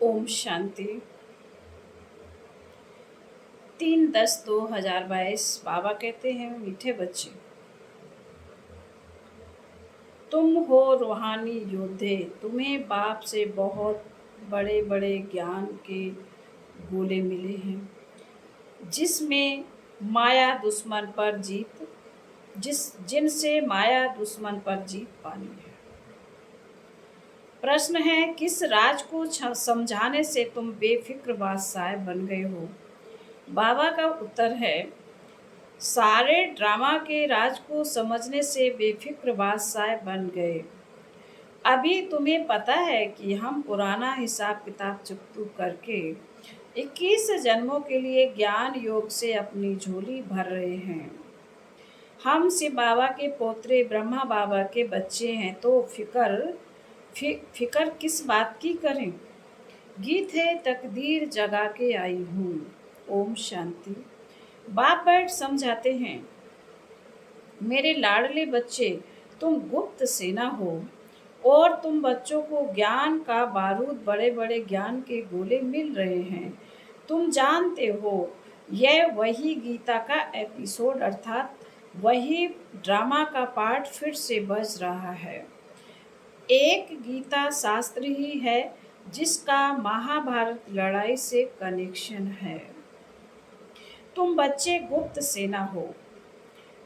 ओम शांति। 3/10/2022 बाबा कहते हैं, मीठे बच्चे, तुम हो रूहानी योद्धे। तुम्हें बाप से बहुत बड़े बड़े ज्ञान के गोले मिले हैं, जिसमें माया दुश्मन पर जीत जिनसे माया दुश्मन पर जीत पानी है। प्रश्न है, किस राज को समझाने से तुम बेफिक्र बादशाह बन गए हो? बाबा का उत्तर है, सारे ड्रामा के राज को समझने से बेफिक्र बादशाह बन गए। अभी तुम्हें पता है कि हम पुराना हिसाब किताब चुकतू करके 21 जन्मों के लिए ज्ञान योग से अपनी झोली भर रहे हैं। हम शिव बाबा के पोत्रे ब्रह्मा बाबा के बच्चे हैं, तो फिकर किस बात की करें? गीत है, तकदीर जगा के आई हूँ। ओम शांति। बाप बैठ समझाते हैं, मेरे लाडले बच्चे, तुम गुप्त सेना हो और तुम बच्चों को ज्ञान का बारूद, बड़े बड़े ज्ञान के गोले मिल रहे हैं। तुम जानते हो, यह वही गीता का एपिसोड अर्थात वही ड्रामा का पार्ट फिर से बज रहा है। एक गीता शास्त्र ही है जिसका महाभारत लड़ाई से कनेक्शन है। तुम बच्चे गुप्त सेना हो।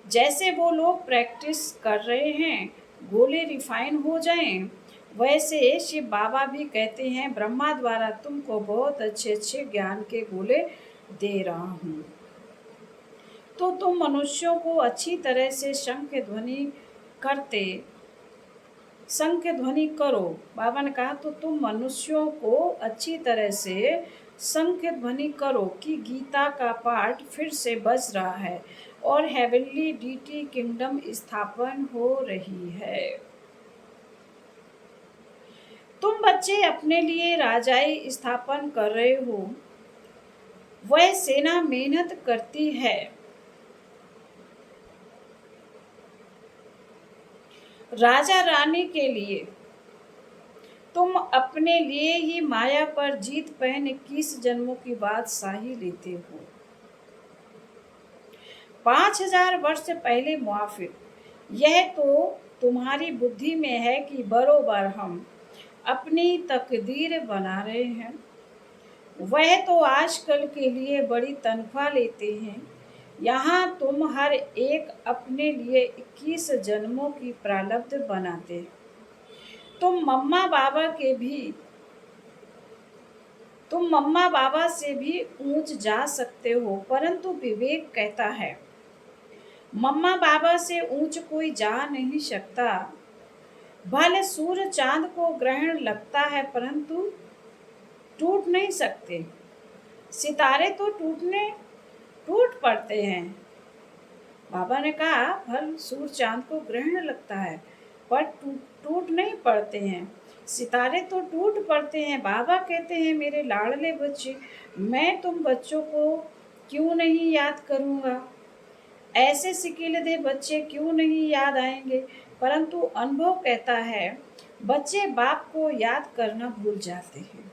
जैसे वो लोग प्रैक्टिस कर रहे हैं गोले रिफाइन हो जाएं, वैसे शिव बाबा भी कहते हैं, ब्रह्मा द्वारा तुमको बहुत अच्छे अच्छे ज्ञान के गोले दे रहा हूँ, तो तुम मनुष्यों को अच्छी तरह से शंख ध्वनि करो। बाबा ने कहा, तो तुम मनुष्यों को अच्छी तरह से शंख ध्वनि करो कि गीता का पाठ फिर से बज रहा है और हेवनली डीटी किंगडम स्थापन हो रही है। तुम बच्चे अपने लिए राजाई स्थापन कर रहे हो। वह सेना मेहनत करती है। राजा रानी के लिए तुम अपने लिए ही माया पर जीत पहन 21 जन्मों की बादशाही लेते हो। 5000 वर्ष पहले मुआफिक, यह तो तुम्हारी बुद्धि में है कि बरोबर हम अपनी तकदीर बना रहे हैं। वह तो आजकल के लिए बड़ी तनख्वाह लेते हैं। यहाँ तुम हर एक अपने लिए 21 जन्मों की प्रारब्ध बनाते। तुम मम्मा बाबा से भी ऊंच जा सकते हो, परंतु विवेक कहता है, मम्मा बाबा से ऊंच कोई जा नहीं सकता। भले सूर्य चांद को ग्रहण लगता है, परंतु टूट नहीं सकते। सितारे तो टूट पड़ते हैं। बाबा ने कहा, भले सूर्य चांद को ग्रहण लगता है पर टूट नहीं पड़ते हैं। सितारे तो टूट पड़ते हैं। बाबा कहते हैं, मेरे लाडले बच्चे, मैं तुम बच्चों को क्यों नहीं याद करूँगा? ऐसे सिकीलदे बच्चे क्यों नहीं याद आएंगे? परंतु अनुभव कहता है, बच्चे बाप को याद करना भूल जाते हैं।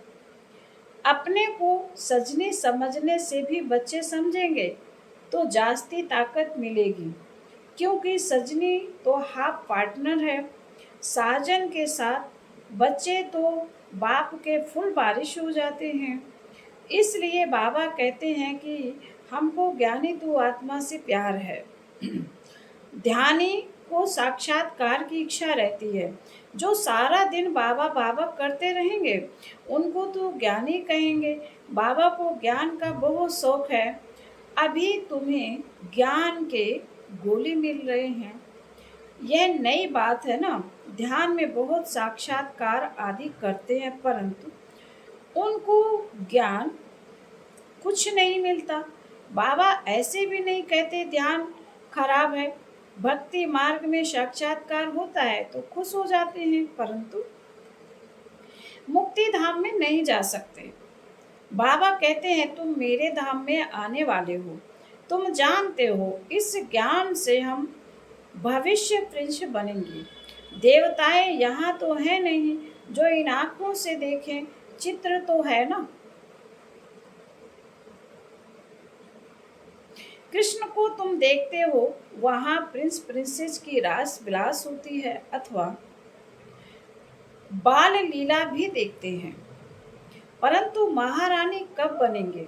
अपने को सजने समझने से भी बच्चे समझेंगे तो जास्ती ताकत मिलेगी, क्योंकि सजनी तो हाफ पार्टनर है साजन के साथ। बच्चे तो बाप के फुल बारिश हो जाते हैं। इसलिए बाबा कहते हैं कि हमको ज्ञानी तू आत्मा से प्यार है। ध्यानी को साक्षात्कार की इच्छा रहती है। जो सारा दिन बाबा बाबा करते रहेंगे उनको तो ज्ञानी कहेंगे। बाबा को ज्ञान का बहुत शौक है। अभी तुम्हें ज्ञान के गोले मिल रहे हैं, यह नई बात है ना। ध्यान में बहुत साक्षात्कार आदि करते हैं, परंतु उनको ज्ञान कुछ नहीं मिलता। बाबा ऐसे भी नहीं कहते ध्यान खराब है। भक्ति मार्ग में साक्षात्कार होता है तो खुश हो जाते हैं, परंतु मुक्ति धाम में नहीं जा सकते। बाबा कहते हैं, तुम मेरे धाम में आने वाले हो। तुम जानते हो, इस ज्ञान से हम भविष्य प्रिंस बनेंगे। देवताएं यहाँ तो है नहीं जो इन आँखों से देखें, चित्र तो है ना। कृष्ण को तुम देखते हो, वहां प्रिंस प्रिंसेस की रास विलास होती है अथवा बाल लीला भी देखते हैं, परंतु महारानी कब बनेंगे,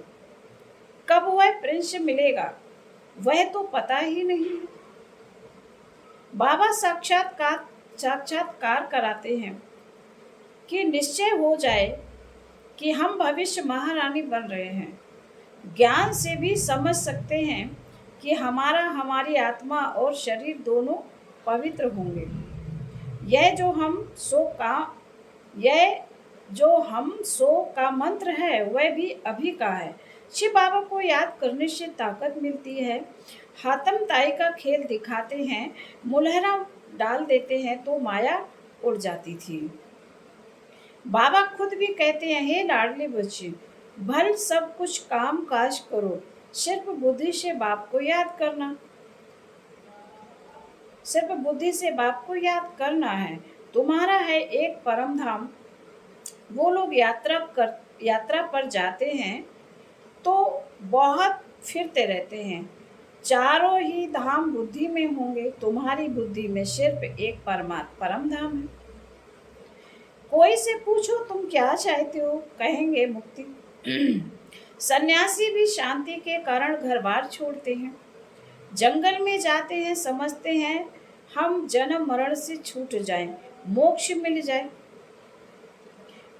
कब वह प्रिंस मिलेगा, वह तो पता ही नहीं। बाबा साक्षात्कार कराते हैं कि निश्चय हो जाए कि हम भविष्य महारानी बन रहे हैं। ज्ञान से भी समझ सकते हैं कि हमारी आत्मा और शरीर दोनों पवित्र होंगे। यह जो हम सो का मंत्र है वह भी अभी का है। शिव बाबा को याद करने से ताकत मिलती है। हातम ताई का खेल दिखाते हैं, मुलहरा डाल देते हैं तो माया उड़ जाती थी। बाबा खुद भी कहते हैं, हे लाडले बच्चे, भल सब कुछ काम काज करो, सिर्फ बुद्धि से बाप को याद करना, सिर्फ बुद्धि से बाप को याद करना है। तुम्हारा है एक परम धाम। वो लोग यात्रा पर जाते हैं तो बहुत फिरते रहते हैं। चारों ही धाम बुद्धि में होंगे, तुम्हारी बुद्धि में सिर्फ एक परम धाम है। कोई से पूछो तुम क्या चाहते हो, कहेंगे मुक्ति। सन्यासी भी शांति के कारण घर बार छोड़ते हैं, जंगल में जाते हैं, समझते हैं हम जन्म मरण से छूट जाएं, मोक्ष मिल जाए,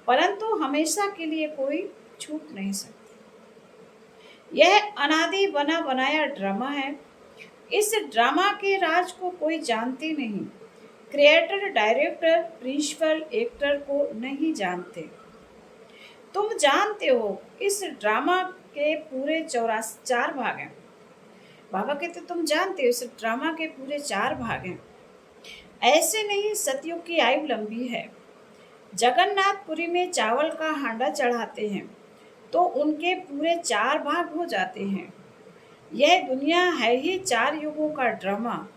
परंतु हमेशा के लिए कोई छूट नहीं सकती। यह अनादि बना बनाया ड्रामा है। इस ड्रामा के राज को कोई जानती नहीं। क्रिएटर, डायरेक्टर, प्रिंसिपल, एक्टर को नहीं जानते। तुम जानते हो इस ड्रामा के पूरे 4 भाग हैं। बाबा कहते तुम जानते हो इस ड्रामा के पूरे 4 भाग हैं। ऐसे नहीं, सतयुग की आयु लंबी है। जगन्नाथपुरी में चावल का हांडा चढ़ाते हैं तो उनके पूरे 4 भाग हो जाते हैं। यह दुनिया है ही 4 युगों का ड्रामा।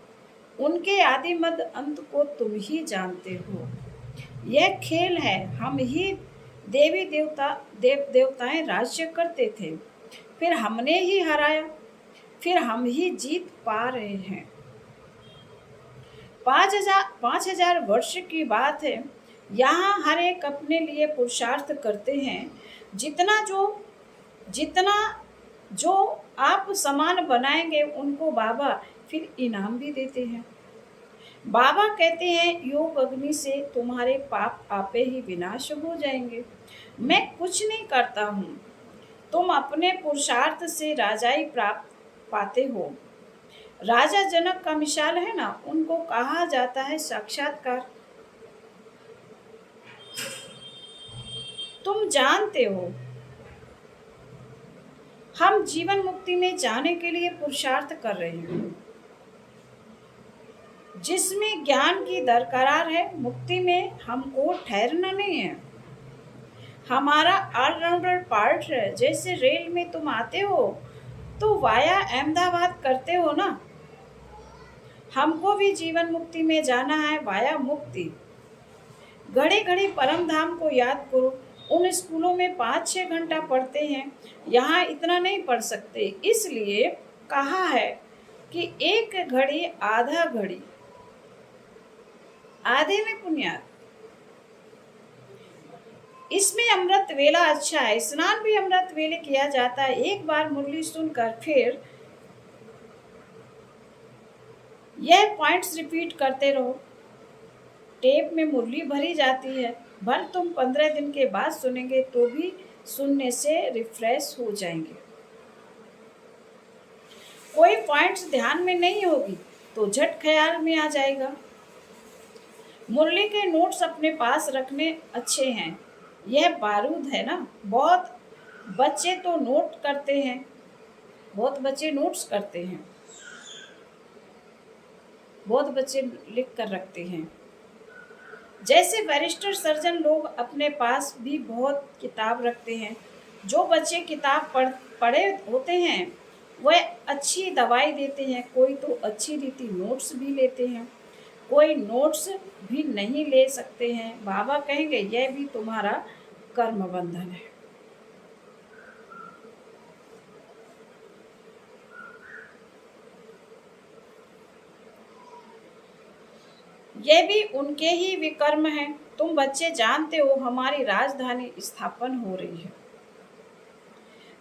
उनके आदि मध्य अंत को तुम ही जानते हो। यह खेल है। हम ही देवताएं राज्य करते थे, फिर हमने ही हराया, फिर हम ही जीत पा रहे हैं। 5,000 वर्ष की बात है। यहाँ हर एक अपने लिए पुरुषार्थ करते हैं। जितना जो आप समान बनाएंगे उनको बाबा फिर इनाम भी देते हैं। बाबा कहते हैं, योग अग्नि से तुम्हारे पाप आपे ही विनाश हो जाएंगे। मैं कुछ नहीं करता हूँ, तुम अपने पुरुषार्थ से राजाई प्राप्त पाते हो। राजा जनक का मिसाल है ना, उनको कहा जाता है साक्षात्कार। तुम जानते हो हम जीवन मुक्ति में जाने के लिए पुरुषार्थ कर रहे हैं, जिसमें ज्ञान की दरकार है। मुक्ति में हमको ठहरना नहीं है, हमारा ऑलराउंडर पार्ट है। जैसे रेल में तुम आते हो तो वाया अहमदाबाद करते हो ना, हमको भी जीवन मुक्ति में जाना है वाया मुक्ति। घड़ी घड़ी परम धाम को याद करो। उन स्कूलों में 5-6 घंटा पढ़ते हैं, यहाँ इतना नहीं पढ़ सकते। इसलिए कहा है कि एक घड़ी आधा घड़ी, आधे में पुण्यार्थ। इसमें अमृत वेला अच्छा है। स्नान भी अमृत वेले किया जाता है। एक बार मुरली सुनकर फिर यह पॉइंट्स रिपीट करते रहो। टेप में मुरली भरी जाती है। भले तुम 15 दिन के बाद सुनेंगे तो भी सुनने से रिफ्रेश हो जाएंगे। कोई पॉइंट्स ध्यान में नहीं होगी तो झट ख्याल में आ जाएगा। मुरली के नोट्स अपने पास रखने अच्छे हैं। यह बारूद है ना। बहुत बच्चे तो नोट करते हैं, बहुत बच्चे नोट्स करते हैं, बहुत बच्चे लिख कर रखते हैं। जैसे बैरिस्टर, सर्जन लोग अपने पास भी बहुत किताब रखते हैं। जो बच्चे किताब पढ़े होते हैं वह अच्छी दवाई देते हैं। कोई तो अच्छी रीति नोट्स भी लेते हैं, कोई नोट्स भी नहीं ले सकते हैं। बाबा कहेंगे यह भी तुम्हारा कर्म बंधन है। ये भी उनके ही विकर्म हैं। तुम बच्चे जानते हो हमारी राजधानी स्थापन हो रही है।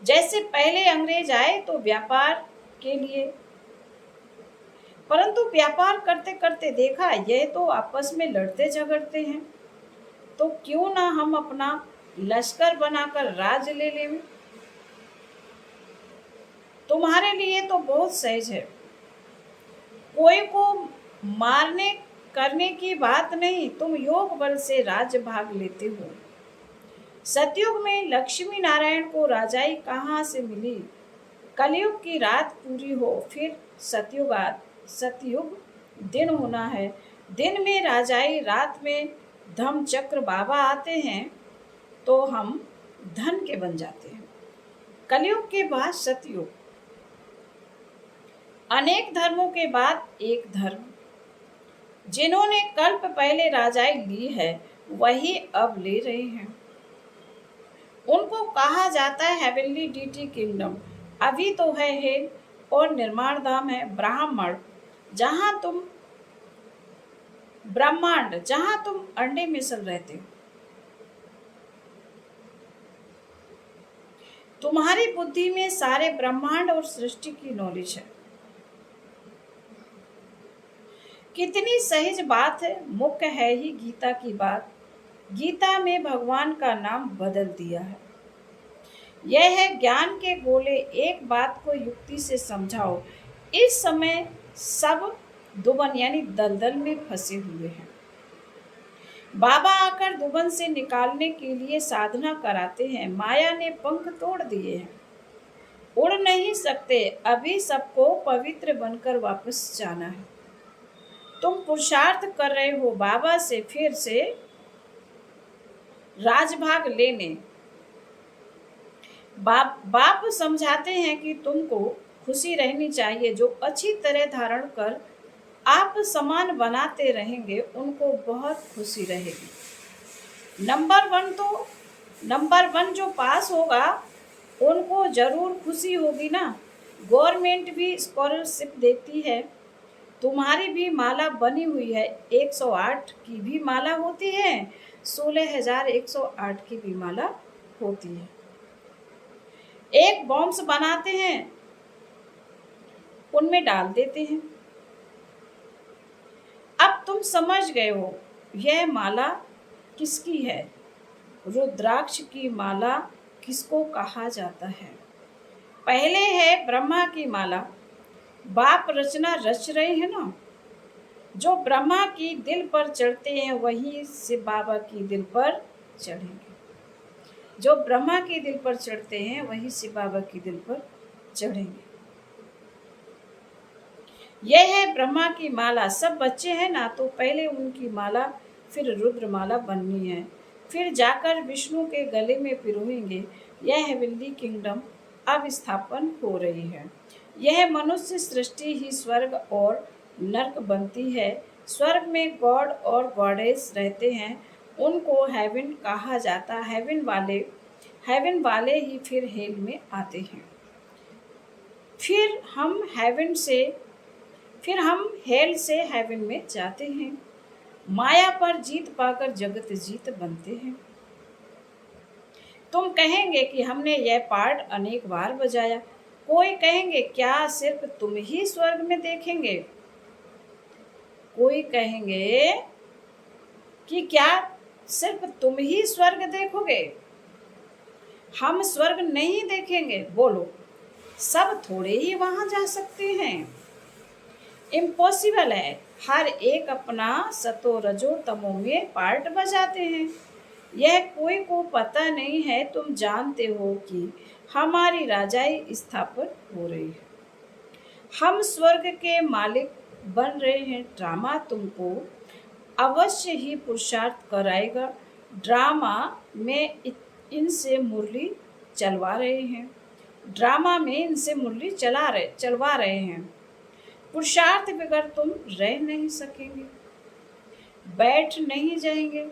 जैसे पहले अंग्रेज आए तो व्यापार के लिए, परंतु व्यापार करते करते देखा ये तो आपस में लड़ते झगड़ते हैं, तो क्यों ना हम अपना लश्कर बनाकर राज ले लें। तुम्हारे लिए तो बहुत सहज है, कोई को मारने करने की बात नहीं, तुम योग बल से राज्य भाग लेते हो। सतयुग में लक्ष्मी नारायण को राजाई कहाँ से मिली। कलयुग की रात पूरी हो फिर सतयुग दिन होना है। दिन में राजाई, रात में धम चक्र बाबा आते हैं तो हम धन के बन जाते हैं। कलयुग के बाद सतयुग, अनेक धर्मों के बाद एक धर्म। जिन्होंने कल्प पहले राजाई ली है वही अब ले रहे हैं। उनको कहा जाता है हेवनली डीटी किंगडम। अभी तो है हेल और निर्माण धाम है ब्राह्मण, ब्रह्मांड जहां तुम अंडे मिसल रहते हो। तुम्हारी बुद्धि में सारे ब्रह्मांड और सृष्टि की नॉलेज है। कितनी सहज बात है, मुख्य है ही गीता की बात। गीता में भगवान का नाम बदल दिया है। यह है ज्ञान के गोले, एक बात को युक्ति से समझाओ। इस समय सब दुबन यानी दलदल में फंसे हुए हैं। बाबा आकर दुबन से निकालने के लिए साधना कराते हैं। माया ने पंख तोड़ दिए हैं, उड़ नहीं सकते। अभी सबको पवित्र बनकर वापस जाना है। तुम पुरुषार्थ कर रहे हो बाबा से फिर से राजभाग लेने। बाप समझाते हैं कि तुमको खुशी रहनी चाहिए। जो अच्छी तरह धारण कर आप समान बनाते रहेंगे उनको बहुत खुशी रहेगी। नंबर वन जो पास होगा उनको जरूर खुशी होगी ना। गवर्नमेंट भी स्कॉलरशिप देती है। तुम्हारी भी माला बनी हुई है। 108 की भी माला होती है, 16,108 की भी माला होती है। एक बॉम्ब्स बनाते हैं, उनमें डाल देते हैं। अब तुम समझ गए हो यह माला किसकी है। रुद्राक्ष की माला किसको कहा जाता है। पहले है ब्रह्मा की माला। बाप रचना रच रहे हैं ना। जो ब्रह्मा की दिल पर चढ़ते हैं वही शिव बाबा की दिल पर चढ़ेंगे। जो ब्रह्मा की दिल पर चढ़ते हैं वही शिव बाबा की दिल पर चढ़ेंगे। यह है ब्रह्मा की माला। सब बच्चे हैं ना, तो पहले उनकी माला फिर रुद्र माला बननी है, फिर जाकर विष्णु के गले में पिरोएंगे। यह हेवनली किंगडम अब स्थापन हो रही है। यह मनुष्य सृष्टि ही स्वर्ग और नर्क बनती है। स्वर्ग में गॉड और गॉडेस रहते हैं, उनको हेवन कहा जाता है। हेवन वाले ही फिर हेल में आते हैं। फिर हम हेल से हेवन में जाते हैं। माया पर जीत पाकर जगत जीत बनते हैं। तुम कहेंगे कि हमने यह पार्ट अनेक बार बजाया। कोई कहेंगे क्या सिर्फ तुम ही स्वर्ग में देखेंगे। कोई कहेंगे कि क्या सिर्फ तुम ही स्वर्ग देखोगे। हम स्वर्ग नहीं देखेंगे। बोलो, सब थोड़े ही वहां जा सकते हैं। इम्पॉसिबल है। हर एक अपना सतो रजो तमो में पार्ट बजाते हैं। यह कोई को पता नहीं है। तुम जानते हो कि हमारी राजाई स्थापन हो रही है। हम स्वर्ग के मालिक बन रहे हैं। ड्रामा तुमको अवश्य ही पुरुषार्थ कराएगा। ड्रामा में इनसे मुरली चलवा रहे हैं। चलवा रहे हैं। पुरुषार्थ बगैर तुम रह नहीं सकेंगे, बैठ नहीं जाएंगे।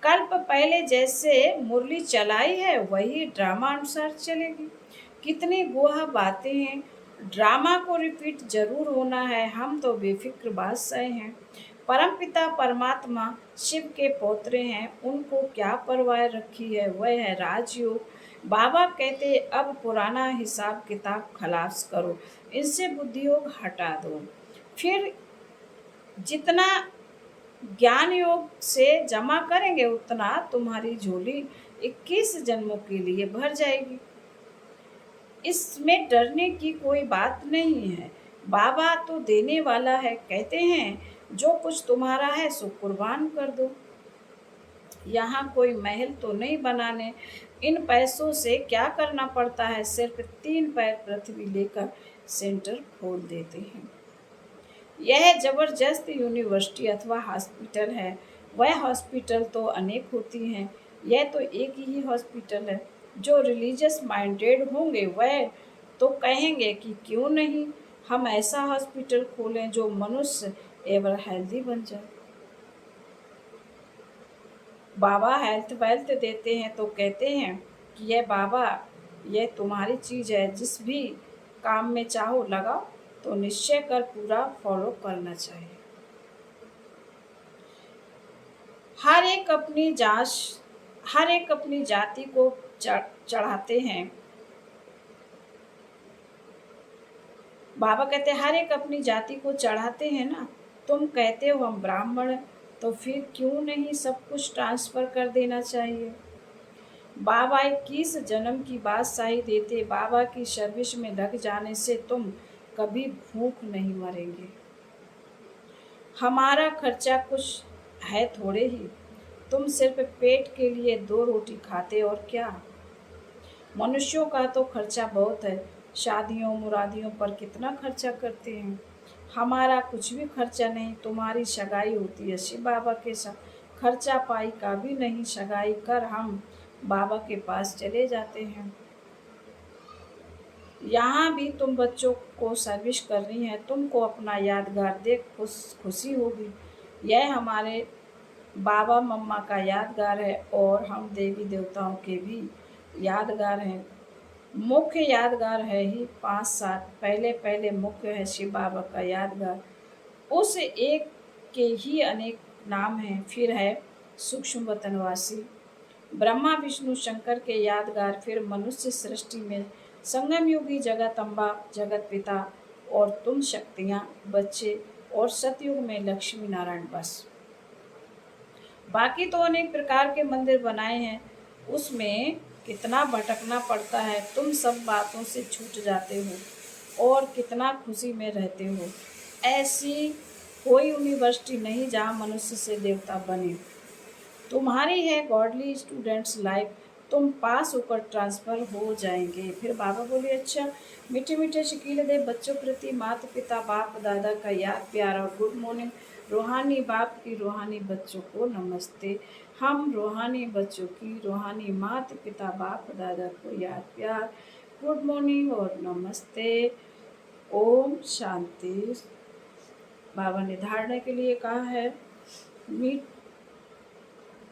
कल्प पहले जैसे मुरली चलाई है वही ड्रामा अनुसार चलेगी। कितनी गोहा बातें हैं। ड्रामा को रिपीट जरूर होना है, हम तो बेफिक्र बादशाह हैं। परमपिता परमात्मा शिव के पौत्रे हैं, उनको क्या परवाह रखी है, वह है राजयोग। बाबा कहते अब पुराना हिसाब किताब खलास करो, इनसे बुद्धि योग हटा दो, फिर जितना ज्ञान योग से जमा करेंगे उतना तुम्हारी झोली 21 जन्मों के लिए भर जाएगी। इसमें डरने की कोई बात नहीं है, बाबा तो देने वाला है। कहते हैं जो कुछ तुम्हारा है सो कुर्बान कर दो। यहाँ कोई महल तो नहीं बनाने, इन पैसों से क्या करना पड़ता है, सिर्फ 3 पैर पृथ्वी लेकर सेंटर खोल देते हैं। यह जबरदस्त यूनिवर्सिटी अथवा हॉस्पिटल है। वह हॉस्पिटल तो अनेक होती हैं, यह तो एक ही हॉस्पिटल है। जो रिलीजियस माइंडेड होंगे वह तो कहेंगे कि क्यों नहीं हम ऐसा हॉस्पिटल खोलें जो मनुष्य एवर हेल्दी बन जाए। बाबा हेल्थ वेल्थ देते हैं तो कहते हैं कि यह बाबा यह तुम्हारी चीज़ है, जिस भी काम में चाहो लगाओ, तो निश्चय कर पूरा फॉलो करना चाहिए। हर एक अपनी जांच, हर एक अपनी जाति को चढ़ाते हैं। बाबा कहते हैं हर एक अपनी जाति को चढ़ाते हैं ना। तुम कहते हो हम ब्राह्मण, तो फिर क्यों नहीं सब कुछ ट्रांसफर कर देना चाहिए। बाबा 21 जन्म की बादशाही देते, बाबा की सर्विस में लग जाने से तुम कभी भूख नहीं मरेंगे। हमारा खर्चा कुछ है थोड़े ही, तुम सिर्फ पेट के लिए 2 रोटी खाते और क्या। मनुष्यों का तो खर्चा बहुत है, शादियों मुरादियों पर कितना खर्चा करते हैं। हमारा कुछ भी खर्चा नहीं, तुम्हारी सगाई होती है शिव बाबा के साथ, खर्चा पाई का भी नहीं, सगाई कर हम बाबा के पास चले जाते हैं। यहाँ भी तुम बच्चों को सर्विस करनी है, तुमको अपना यादगार देख खुशी होगी। यह हमारे बाबा मम्मा का यादगार है और हम देवी देवताओं के भी यादगार हैं। मुख्य यादगार है ही 5-7, पहले मुख्य है शिव बाबा का यादगार, उस एक के ही अनेक नाम हैं। फिर है सूक्ष्म वतनवासी ब्रह्मा विष्णु शंकर के यादगार, फिर मनुष्य सृष्टि में संगम युगी जगत अम्बा जगत पिता और तुम शक्तियाँ बच्चे, और सतयुग में लक्ष्मी नारायण। बस बाकी तो अनेक प्रकार के मंदिर बनाए हैं, उसमें कितना भटकना पड़ता है, तुम सब बातों से छूट जाते हो और कितना खुशी में रहते हो। ऐसी कोई यूनिवर्सिटी नहीं जहाँ मनुष्य से देवता बने। तुम्हारी है गॉडली स्टूडेंट्स लाइफ, तुम पास होकर ट्रांसफ़र हो जाएंगे। फिर बाबा बोले अच्छा, मीठे मीठे शकील दे बच्चों प्रति माता पिता बाप दादा का याद प्यार और गुड मॉर्निंग। रूहानी बाप की रूहानी बच्चों को नमस्ते। हम रूहानी बच्चों की रूहानी माता पिता बाप दादा को याद प्यार, गुड मॉर्निंग और नमस्ते। ओम शांति। बाबा ने धारणा के लिए कहा है,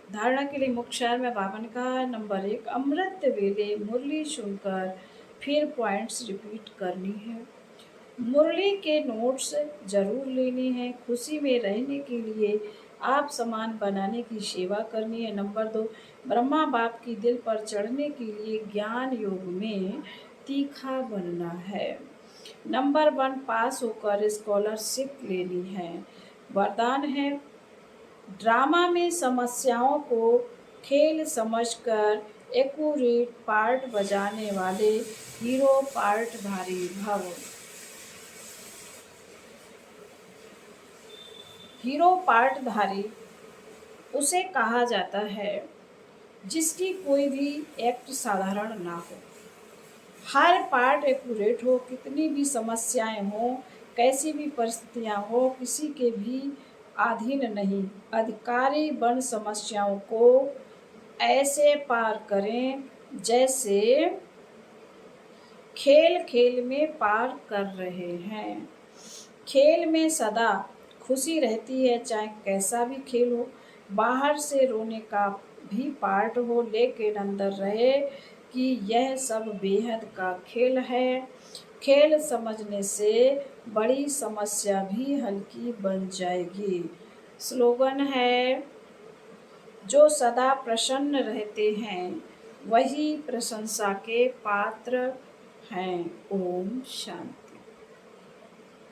धारणा के लिए मुख्य शहर में बाबा ने कहा है नंबर 1, अमृत वेले मुरली सुनकर फिर पॉइंट्स रिपीट करनी है। मुरली के नोट्स जरूर लेने हैं। खुशी में रहने के लिए आप सामान बनाने की सेवा करनी है। नंबर 2, ब्रह्मा बाप की दिल पर चढ़ने के लिए ज्ञान योग में तीखा बनना है। नंबर 1, पास होकर स्कॉलरशिप लेनी है। वरदान है ड्रामा में समस्याओं को खेल समझकर एक्यूरेट पार्ट बजाने वाले हीरो पार्टधारी भव। हीरो पार्टधारी उसे कहा जाता है जिसकी कोई भी एक्ट साधारण ना हो, हर पार्ट एक्यूरेट हो, कितनी भी समस्याएं हो, कैसी भी परिस्थितियां हो, किसी के भी अधीन नहीं। अधिकारी बन समस्याओं को ऐसे पार करें जैसे खेल खेल में पार कर रहे हैं। खेल में सदा खुशी रहती है, चाहे कैसा भी खेल हो। बाहर से रोने का भी पार्ट हो, लेकिन अंदर रहे कि यह सब बेहद का खेल है। खेल समझने से बड़ी समस्या भी हल्की बन जाएगी। स्लोगन है, जो सदा प्रसन्न रहते हैं वही प्रशंसा के पात्र हैं। ओम शांति।